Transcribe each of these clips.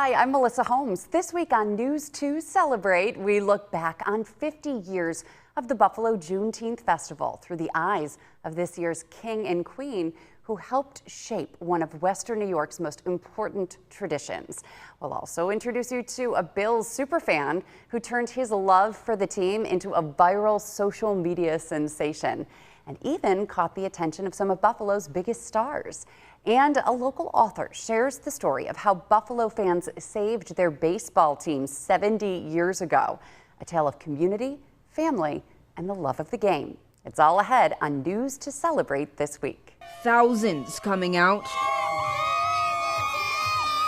Hi, I'm Melissa Holmes. This week on News 2 Celebrate, we look back on 50 years of the Buffalo Juneteenth Festival through the eyes of this year's king and queen who helped shape one of Western New York's most important traditions. We'll also introduce you to a Bills superfan who turned his love for the team into a viral social media sensation and even caught the attention of some of Buffalo's biggest stars. And a local author shares the story of how Buffalo fans saved their baseball team 70 years ago. A tale of community, family, and the love of the game. It's all ahead on News to Celebrate this week. Thousands coming out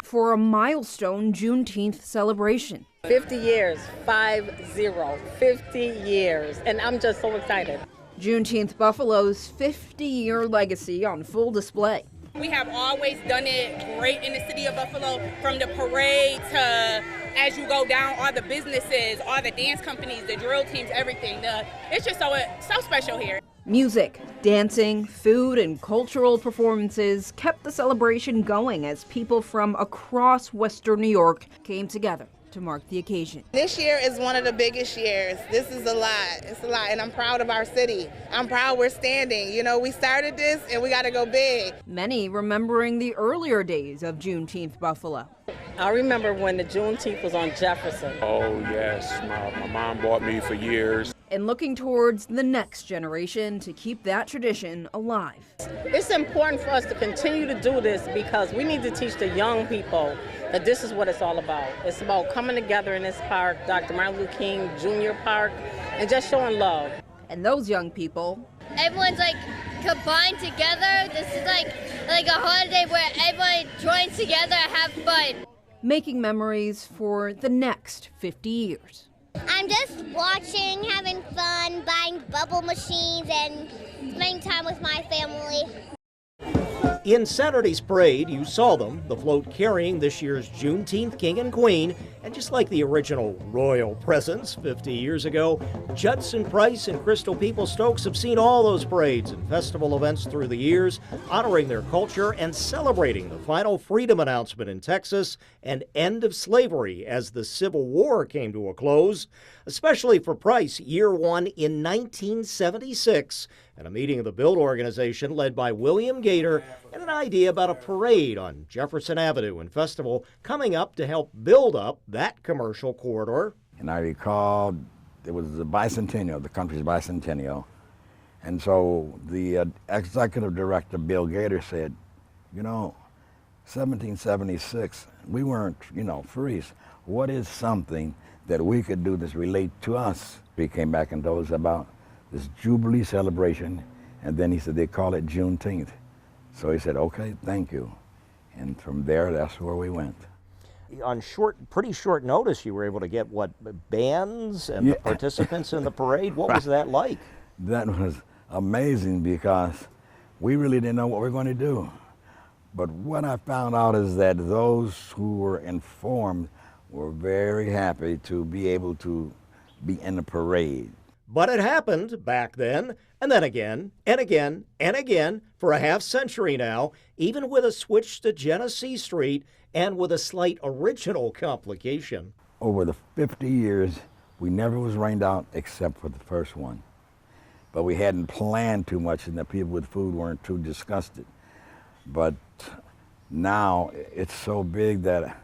for a milestone Juneteenth celebration. 50 years, 50 years, and I'm just so excited. Juneteenth Buffalo's 50-year legacy on full display. We have always done it great in the city of Buffalo, from the parade to as you go down, all the businesses, all the dance companies, the drill teams, everything. It's just so special here. Music, dancing, food, and cultural performances kept the celebration going as people from across Western New York came together to mark the occasion. This year is one of the biggest years. This is a lot. It's a lot, and I'm proud of our city. I'm proud we're standing. You know, we started this, and we got to go big. Many remembering the earlier days of Juneteenth Buffalo. I remember when the Juneteenth was on Jefferson. Oh, yes. My mom bought me for years. And looking towards the next generation to keep that tradition alive. It's important for us to continue to do this because we need to teach the young people that this is what it's all about. It's about coming together in this park, Dr. Martin Luther King Jr. Park, and just showing love. And those young people, everyone's like combined together. This is like a holiday where everyone joins together and have fun. Making memories for the next 50 years. I'm just watching, having fun, buying bubble machines, and spending time with my family. In Saturday's parade, you saw them, the float carrying this year's Juneteenth King and Queen, and just like the original royal presents 50 years ago, Judson Price and Crystal People-Stokes have seen all those parades and festival events through the years, honoring their culture and celebrating the final freedom announcement in Texas and end of slavery as the Civil War came to a close. Especially for Price, year one in 1976, at a meeting of the Build organization led by William Gator, and an idea about a parade on Jefferson Avenue and Festival coming up to help build up that commercial corridor. And I recall it was the bicentennial, the country's bicentennial. And so the executive director, Bill Gator, said, you know, 1776, we weren't, free. What is something that we could do that's relate to us? He came back and told us about this Jubilee celebration, and then he said they call it Juneteenth. So he said, okay, thank you. And from there, that's where we went. On pretty short notice, you were able to get, bands and the participants in the parade? What was that like? That was amazing because we really didn't know what we were going to do. But what I found out is that those who were informed were very happy to be able to be in the parade. But it happened back then, and then again, and again, and again, for a half century now, even with a switch to Genesee Street and with a slight original complication. Over the 50 years, we never was rained out except for the first one. But we hadn't planned too much, and the people with food weren't too disgusted. But now it's so big that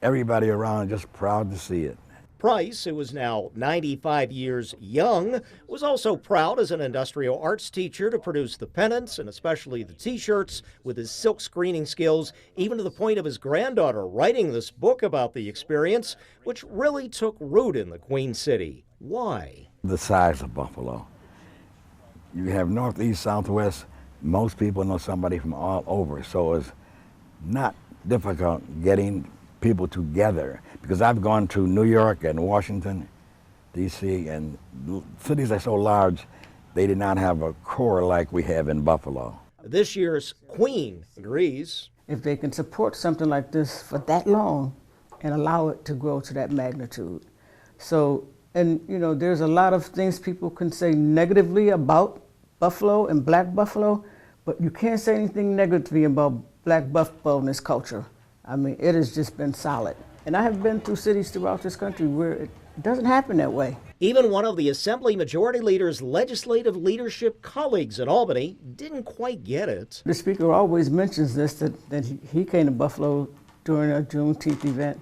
everybody around is just proud to see it. Price, who is now 95 years young, was also proud as an industrial arts teacher to produce the pennants and especially the T-shirts with his silk screening skills, even to the point of his granddaughter writing this book about the experience, which really took root in the Queen City. Why? The size of Buffalo. You have northeast, southwest. Most people know somebody from all over, so it's not difficult getting people together, because I've gone to New York and Washington, D.C., and cities are so large, they did not have a core like we have in Buffalo. This year's Queen agrees. If they can support something like this for that long and allow it to grow to that magnitude. So, and there's a lot of things people can say negatively about Buffalo and Black Buffalo, but you can't say anything negatively about Black Buffalo and its culture. I mean, it has just been solid. And I have been through cities throughout this country where it doesn't happen that way. Even one of the Assembly Majority Leader's legislative leadership colleagues in Albany didn't quite get it. The Speaker always mentions this, that he came to Buffalo during a Juneteenth event,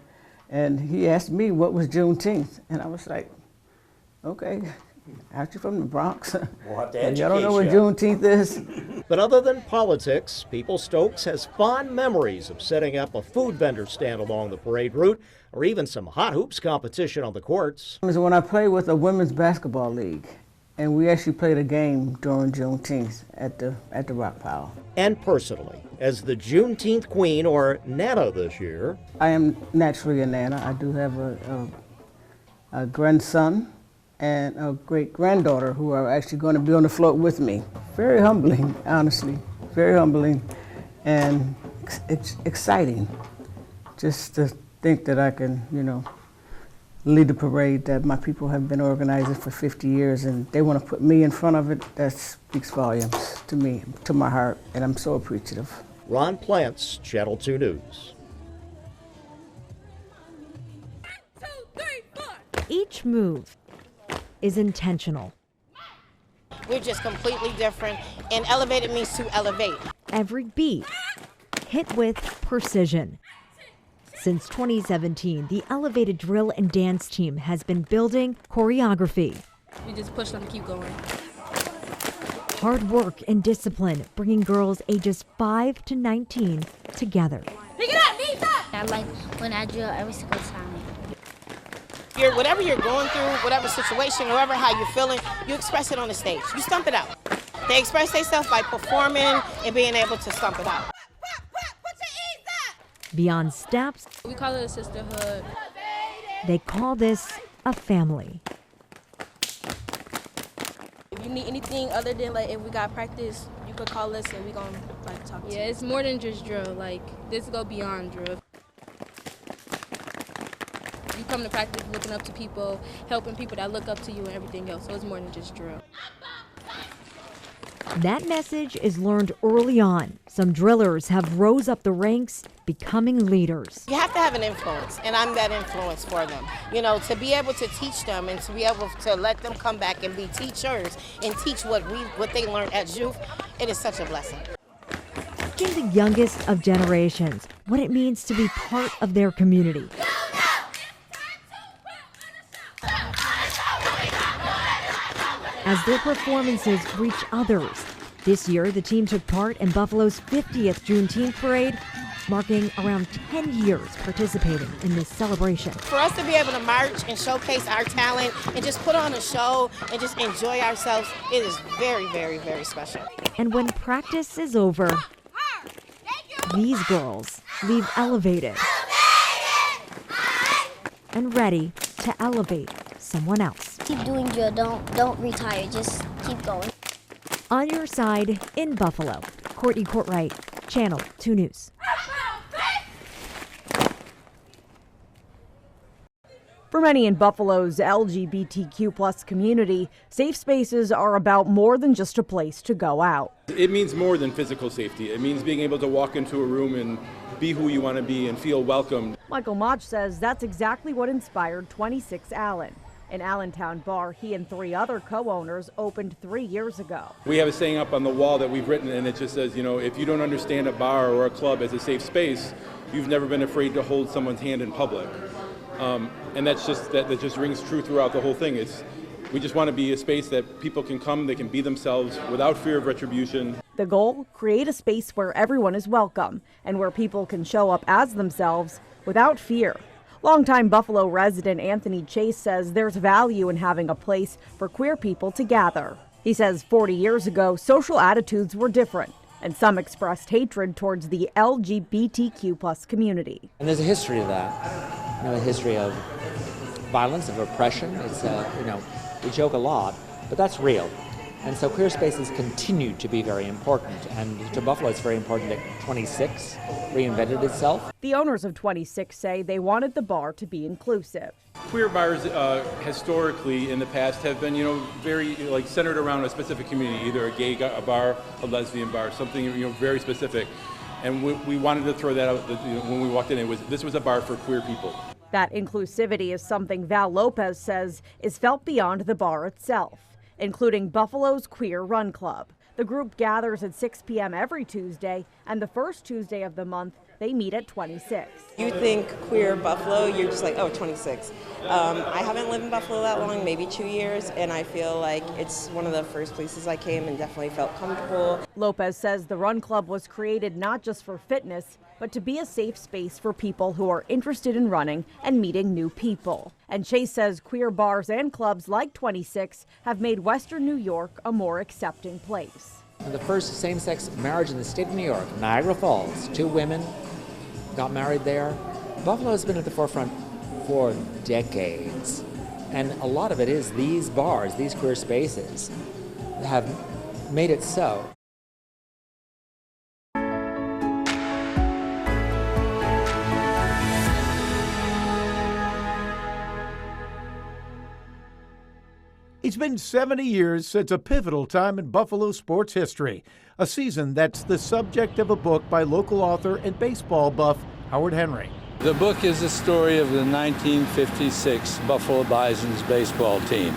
and he asked me what was Juneteenth, and I was like, okay, aren't you from the Bronx? We'll have to I don't know what Juneteenth is. But other than politics, People Stokes has fond memories of setting up a food vendor stand along the parade route, or even some hot hoops competition on the courts. It was when I played with a women's basketball league, and we actually played a game during Juneteenth at the Rock Pile. And personally, as the Juneteenth Queen, or Nana this year, I am naturally a Nana. I do have a grandson and a great-granddaughter who are actually going to be on the float with me. Very humbling, honestly, very humbling and exciting just to think that I can, lead the parade that my people have been organizing for 50 years, and they want to put me in front of it. That speaks volumes to me, to my heart, and I'm so appreciative. Ron Plants, Channel 2 News. Each move is intentional. We're just completely different, and elevated means to elevate. Every beat hit with precision. Since 2017, the Elevated Drill and Dance Team has been building choreography. We just push them to keep going. Hard work and discipline, bringing girls ages 5 to 19 together. Pick it up, knees up! I like when I drill every single time. Whatever you're going through, whatever situation, whatever how you're feeling, you express it on the stage. You stump it out. They express themselves by performing and being able to stump it out. Beyond steps, we call it a sisterhood. They call this a family. If you need anything other than if we got practice, you could call us and we gonna talk to you. Yeah, it's more than just drill. This go beyond drill. You come to practice looking up to people, helping people that look up to you and everything else. So it's more than just drill. That message is learned early on. Some drillers have rose up the ranks, becoming leaders. You have to have an influence, and I'm that influence for them. To be able to teach them and to be able to let them come back and be teachers and teach what they learned at youth, it is such a blessing. Teaching the youngest of generations what it means to be part of their community. As their performances reach others. This year, the team took part in Buffalo's 50th Juneteenth parade, marking around 10 years participating in this celebration. For us to be able to march and showcase our talent and just put on a show and just enjoy ourselves, it is very, very, very special. And when practice is over, these girls leave elevated and ready to elevate someone else. Keep doing drill, don't retire, just keep going. On your side in Buffalo, Courtney Courtwright, Channel 2 News. For many in Buffalo's LGBTQ+ community, safe spaces are about more than just a place to go out. It means more than physical safety. It means being able to walk into a room and be who you want to be and feel welcome. Michael Mach says that's exactly what inspired 26 Allen, an Allentown bar he and 3 other co-owners opened 3 years ago. We have a saying up on the wall that we've written, and it just says, if you don't understand a bar or a club as a safe space, you've never been afraid to hold someone's hand in public. And that just rings true throughout the whole thing. We just want to be a space that people can come, they can be themselves without fear of retribution. The goal, create a space where everyone is welcome and where people can show up as themselves without fear. Longtime Buffalo resident Anthony Chase says there's value in having a place for queer people to gather. He says 40 years ago, social attitudes were different, and some expressed hatred towards the LGBTQ+ community. And there's a history of that, a history of violence, of oppression. It's, we joke a lot, but that's real. And so queer spaces continue to be very important. And to Buffalo, it's very important that 26 reinvented itself. The owners of 26 say they wanted the bar to be inclusive. Queer bars historically in the past have been, very centered around a specific community, either a gay bar, a lesbian bar, something, very specific. And we wanted to throw that out when we walked in. This was a bar for queer people. That inclusivity is something Val Lopez says is felt beyond the bar itself, including Buffalo's Queer Run Club. The group gathers at 6 p.m. every Tuesday, and the first Tuesday of the month, they meet at 26. You think queer Buffalo, you're just like, oh, 26. I haven't lived in Buffalo that long, maybe 2 years, and I feel like it's one of the first places I came and definitely felt comfortable. Lopez says the Run Club was created not just for fitness, but to be a safe space for people who are interested in running and meeting new people. And Chase says queer bars and clubs like 26 have made Western New York a more accepting place. The first same-sex marriage in the state of New York, Niagara Falls, 2 women got married there. Buffalo has been at the forefront for decades. And a lot of it is these bars, these queer spaces, have made it so. It's been 70 years since a pivotal time in Buffalo sports history, a season that's the subject of a book by local author and baseball buff Howard Henry. The book is the story of the 1956 Buffalo Bison's baseball team.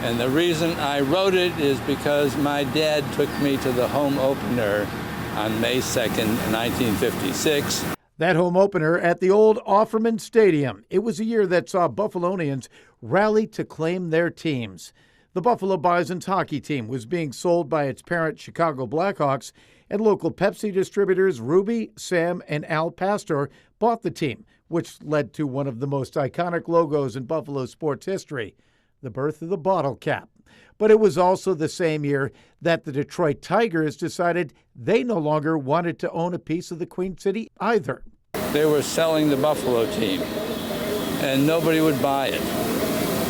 And the reason I wrote it is because my dad took me to the home opener on May 2nd, 1956. That home opener at the old Offerman Stadium. It was a year that saw Buffalonians rally to claim their teams. The Buffalo Bison's hockey team was being sold by its parent Chicago Blackhawks, and local Pepsi distributors Ruby, Sam, and Al Pastor bought the team, which led to one of the most iconic logos in Buffalo sports history, the birth of the bottle cap. But it was also the same year that the Detroit Tigers decided they no longer wanted to own a piece of the Queen City either. They were selling the Buffalo team, and nobody would buy it.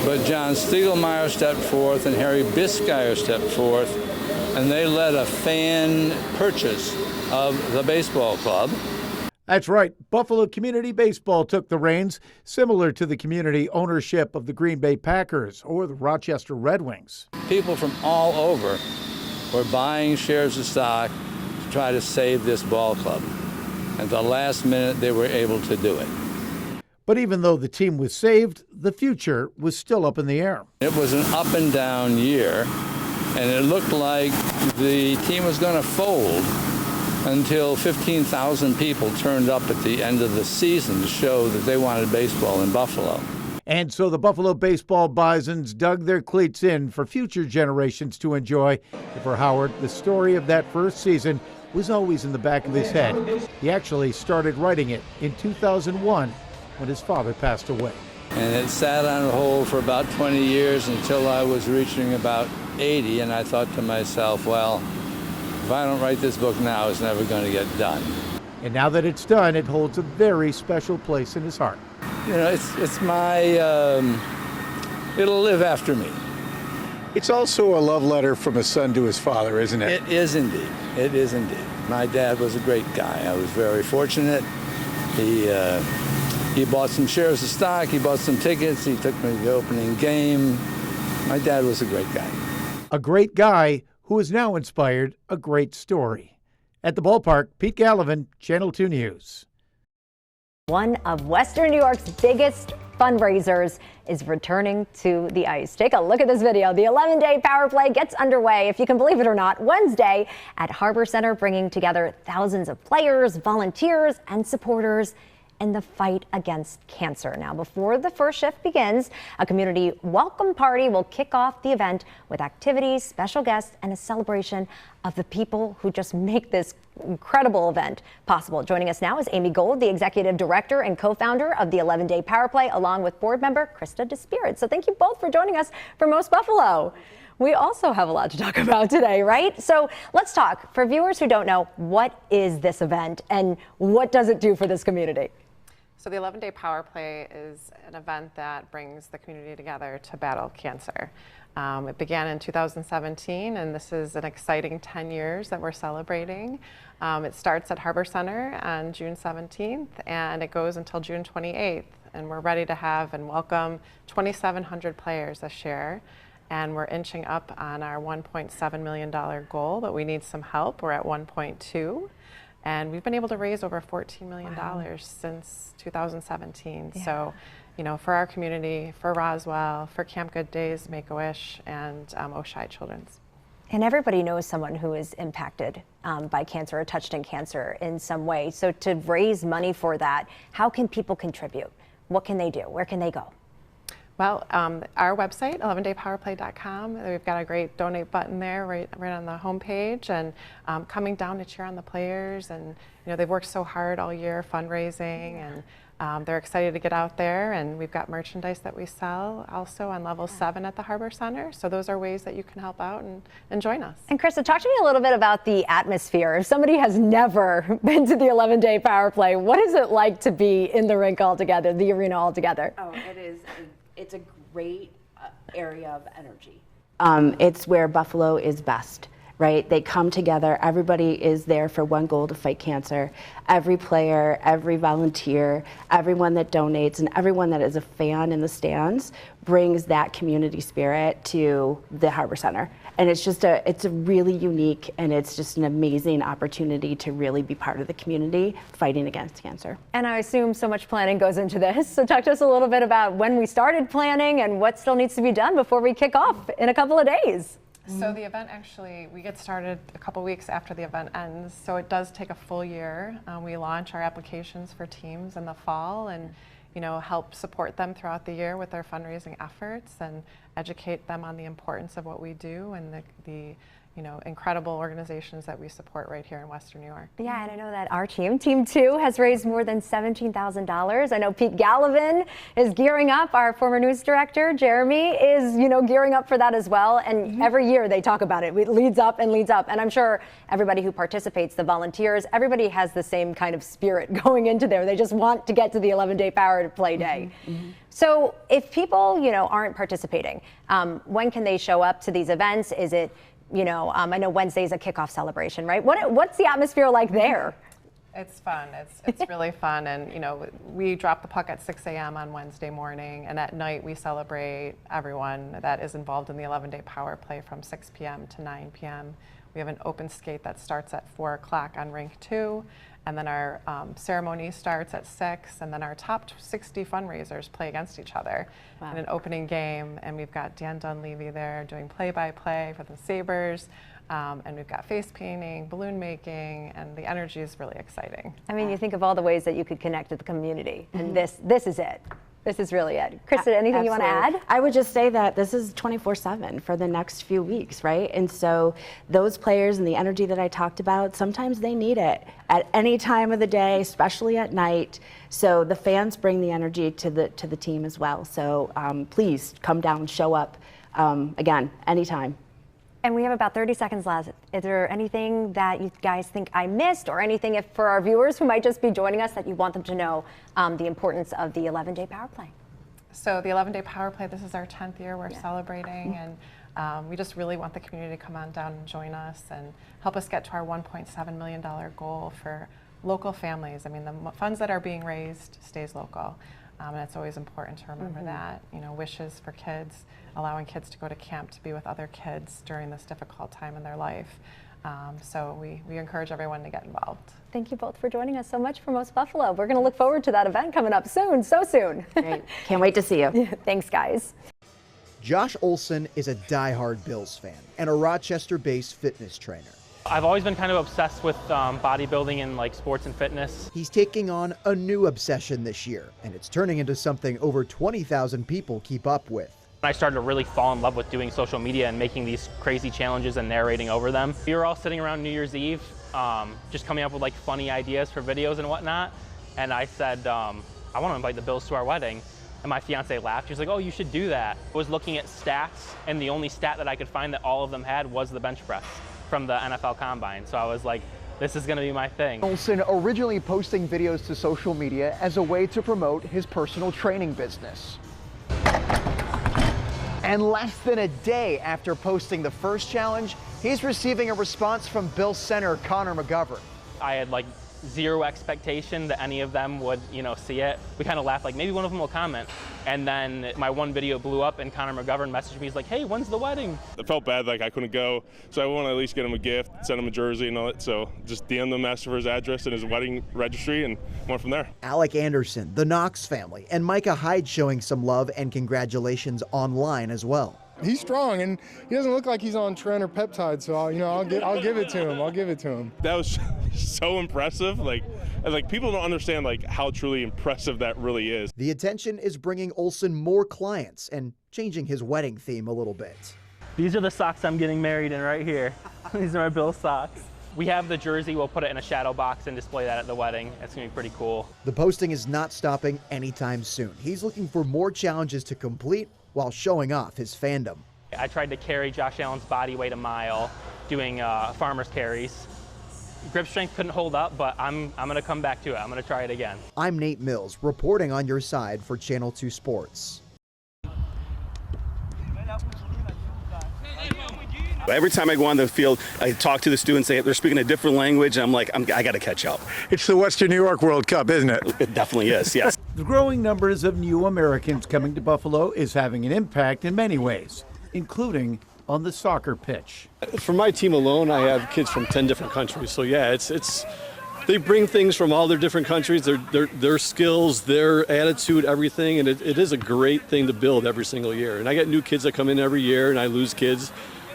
But John Stiegelmeyer stepped forth and Harry Biscayr stepped forth, and they led a fan purchase of the baseball club. That's right. Buffalo Community Baseball took the reins, similar to the community ownership of the Green Bay Packers or the Rochester Red Wings. People from all over were buying shares of stock to try to save this ball club. At the last minute, they were able to do it. But even though the team was saved, the future was still up in the air. It was an up and down year, and it looked like the team was going to fold until 15,000 people turned up at the end of the season to show that they wanted baseball in Buffalo. And so the Buffalo baseball Bisons dug their cleats in for future generations to enjoy. And for Howard, the story of that first season was always in the back of his head. He actually started writing it in 2001 when his father passed away. And it sat on hold for about 20 years until I was reaching about 80, and I thought to myself, well, if I don't write this book now, it's never going to get done. And now that it's done, it holds a very special place in his heart. You know, it's my, it'll live after me. It's also a love letter from a son to his father, isn't it? It is indeed. It is indeed. My dad was a great guy. I was very fortunate. He bought some shares of stock. He bought some tickets. He took me to the opening game. My dad was a great guy. A great guy who has now inspired a great story. At the ballpark, Pete Gallivan, Channel 2 News. One of Western New York's biggest fundraisers is returning to the ice. Take a look at this video. The 11-day power play gets underway, if you can believe it or not, Wednesday at Harbor Center, bringing together thousands of players, volunteers, and supporters in the fight against cancer. Now, before the first shift begins, a community welcome party will kick off the event with activities, special guests, and a celebration of the people who just make this incredible event possible. Joining us now is Amy Gold, the executive director and co-founder of the 11-day power play, along with board member Krista DeSpirit. So thank you both for joining us for Most Buffalo. We also have a lot to talk about today, right? So let's talk. For viewers who don't know, what is this event and what does it do for this community? So the 11-day power play is an event that brings the community together to battle cancer. It began in 2017, and this is an exciting 10 years that we're celebrating. It starts at Harbor Center on June 17th, and it goes until June 28th. And we're ready to have and welcome 2,700 players this year. And we're inching up on our $1.7 million goal, but we need some help. We're at 1.2. And we've been able to raise over $14 million since 2017. Yeah. So, you know, for our community, for Roswell, for Camp Good Days, Make-A-Wish, and Oshai Children's. And everybody knows someone who is impacted by cancer or touched in cancer in some way. So to raise money for that, how can people contribute? What can they do? Where can they go? Well, our website, 11daypowerplay.com, we've got a great donate button there right on the homepage, and coming down to cheer on the players. And you know, they've worked so hard all year fundraising, and they're excited to get out there. And we've got merchandise that we sell also on level 7 at the Harbor Center. So those are ways that you can help out and join us. And Krista, talk to me a little bit about the atmosphere. If somebody has never been to the 11-day power play, what is it like to be in the rink all together, the arena all together? Oh, it's a great area of energy. It's where Buffalo is best, right? They come together, everybody is there for one goal, to fight cancer. Every player, every volunteer, everyone that donates, and everyone that is a fan in the stands brings that community spirit to the Harbor Center. And it's just it's a really unique, and it's just an amazing opportunity to really be part of the community fighting against cancer. And I assume so much planning goes into this. So talk to us a little bit about when we started planning and what still needs to be done before we kick off in a couple of days. So the event actually, we get started a couple weeks after the event ends, so it does take a full year. We launch our applications for teams in the fall, and you know, help support them throughout the year with their fundraising efforts and educate them on the importance of what we do and the you know, incredible organizations that we support right here in Western New York. Yeah, and I know that our team, Team 2, has raised more than $17,000. I know Pete Gallivan is gearing up. Our former news director, Jeremy, is, you know, gearing up for that as well. And every year they talk about it. It leads up and leads up. And I'm sure everybody who participates, the volunteers, everybody has the same kind of spirit going into there. They just want to get to the 11-day power play day. So if people, you know, aren't participating, when can they show up to these events? Is it, you know, I know Wednesday's a kickoff celebration, right? What's the atmosphere like there? It's fun. It's really fun. And, you know, we drop the puck at 6 a.m. on Wednesday morning. And at night, we celebrate everyone that is involved in the 11-day power play from 6 p.m. to 9 p.m. We have an open skate that starts at 4 o'clock on rink 2. And then our ceremony starts at 6, and then our top 60 fundraisers play against each other in an opening game. And we've got Dan Dunleavy there doing play-by-play for the Sabres. And we've got face painting, balloon making, and the energy is really exciting. I mean, you think of all the ways that you could connect with the community, and this is it. This is really it. Krista, anything you want to add? I would just say that this is 24/7 for the next few weeks, right? And so those players and the energy that I talked about, sometimes they need it at any time of the day, especially at night. So the fans bring the energy to the team as well. So please come down, show up again, anytime. And we have about 30 seconds left. Is there anything that you guys think I missed, or anything for our viewers who might just be joining us that you want them to know the importance of the 11-day power play? So the 11-day power play, this is our 10th year we're celebrating, and we just really want the community to come on down and join us and help us get to our $1.7 million goal for local families. I mean, the funds that are being raised stays local. And it's always important to remember that, you know, wishes for kids, allowing kids to go to camp to be with other kids during this difficult time in their life. So we encourage everyone to get involved. Thank you both for joining us so much for Most Buffalo. We're going to look forward to that event coming up soon, so soon. Great. Can't wait to see you. Thanks, guys. Josh Olson is a diehard Bills fan and a Rochester-based fitness trainer. I've always been kind of obsessed with bodybuilding and like sports and fitness. He's taking on a new obsession this year, and it's turning into something over 20,000 people keep up with. I started to really fall in love with doing social media and making these crazy challenges and narrating over them. We were all sitting around New Year's Eve, just coming up with like funny ideas for videos and whatnot. And I said, I want to invite the Bills to our wedding. And my fiance laughed. She was like, oh, you should do that. I was looking at stats, and the only stat that I could find that all of them had was the bench press from the NFL Combine. So I was like, this is going to be my thing. Olson originally posting videos to social media as a way to promote his personal training business. And less than a day after posting the first challenge, he's receiving a response from Bills center Connor McGovern. I had like zero expectation that any of them would, see it. We kind of laughed, like maybe one of them will comment. And then my one video blew up and Connor McGovern messaged me, he's like, hey, when's the wedding? I felt bad like I couldn't go, so I want to at least get him a gift, send him a jersey and all that. So just DM'd him, asked for his address and his wedding registry, and went from there. Alec Anderson, the Knox family, and Micah Hyde showing some love and congratulations online as well. He's strong, and he doesn't look like he's on tren or peptide, so I'll give it to him. I'll give it to him. That was so impressive. Like people don't understand like how truly impressive that really is. The attention is bringing Olsen more clients and changing his wedding theme a little bit. These are the socks I'm getting married in right here. These are my Bill socks. We have the jersey, we'll put it in a shadow box and display that at the wedding. It's gonna be pretty cool. The posting is not stopping anytime soon. He's looking for more challenges to complete while showing off his fandom. I tried to carry Josh Allen's body weight a mile doing farmer's carries. Grip strength couldn't hold up, but I'm gonna come back to it. I'm gonna try it again. I'm Nate Mills, reporting on your side for Channel 2 Sports. Every time I go on the field, I talk to the students. They're speaking a different language, and I'm like, I got to catch up. It's the Western New York World Cup, isn't it? It definitely is, yes. The growing numbers of new Americans coming to Buffalo is having an impact in many ways, including on the soccer pitch. For my team alone, I have kids from 10 different countries. So yeah, it's they bring things from all their different countries, their skills, their attitude, everything, and it is a great thing to build every single year. And I get new kids that come in every year, and I lose kids.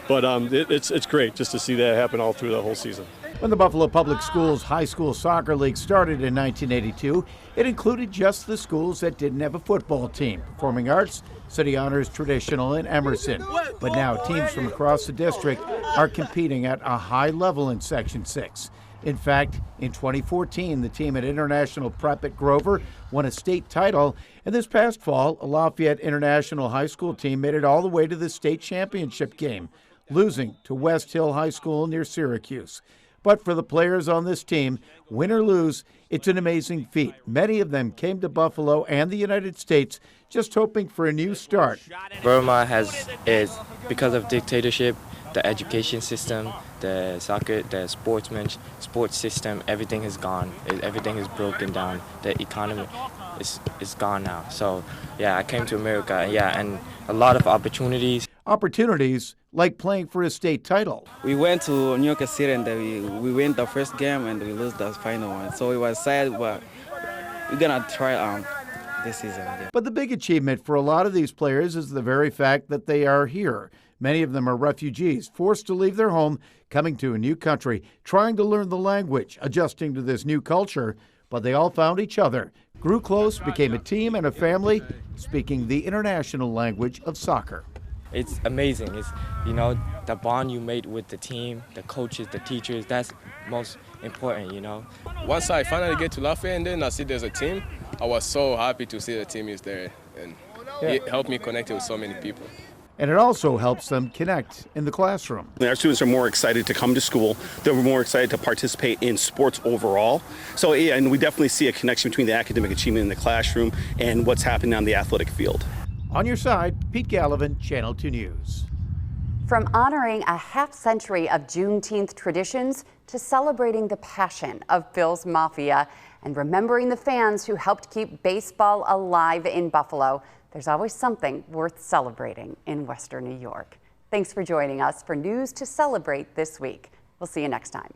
But it's great just to see that happen all through the whole season. When the Buffalo Public Schools High School Soccer League started in 1982, it included just the schools that didn't have a football team. Performing Arts, City Honors, Traditional, and Emerson. But now teams from across the district are competing at a high level in Section 6. In fact, in 2014, the team at International Prep at Grover won a state title, and this past fall, a Lafayette International High School team made it all the way to the state championship game, losing to West Hill High School near Syracuse. But for the players on this team, win or lose, it's an amazing feat. Many of them came to Buffalo and the United States just hoping for a new start. Burma is because of dictatorship, the education system, the soccer, the sports system, everything is gone. Everything is broken down. The economy is gone now. So yeah, I came to America, and a lot of opportunities. Opportunities like playing for a state title. We went to New York City and we win the first game and we lose the final one. So it was sad, but we're gonna try this season again. But the big achievement for a lot of these players is the very fact that they are here. Many of them are refugees, forced to leave their home, coming to a new country, trying to learn the language, adjusting to this new culture. But they all found each other, grew close, became a team and a family, speaking the international language of soccer. It's amazing. It's, the bond you made with the team, the coaches, the teachers, that's most important, Once I finally get to Lafayette and then I see there's a team, I was so happy to see the team is there. And it helped me connect with so many people. And it also helps them connect in the classroom. Our students are more excited to come to school. They're more excited to participate in sports overall. So, yeah, and we definitely see a connection between the academic achievement in the classroom and what's happening on the athletic field. On your side, Pete Gallivan, Channel 2 News. From honoring a half-century of Juneteenth traditions to celebrating the passion of Bill's Mafia and remembering the fans who helped keep baseball alive in Buffalo, there's always something worth celebrating in Western New York. Thanks for joining us for News to Celebrate this week. We'll see you next time.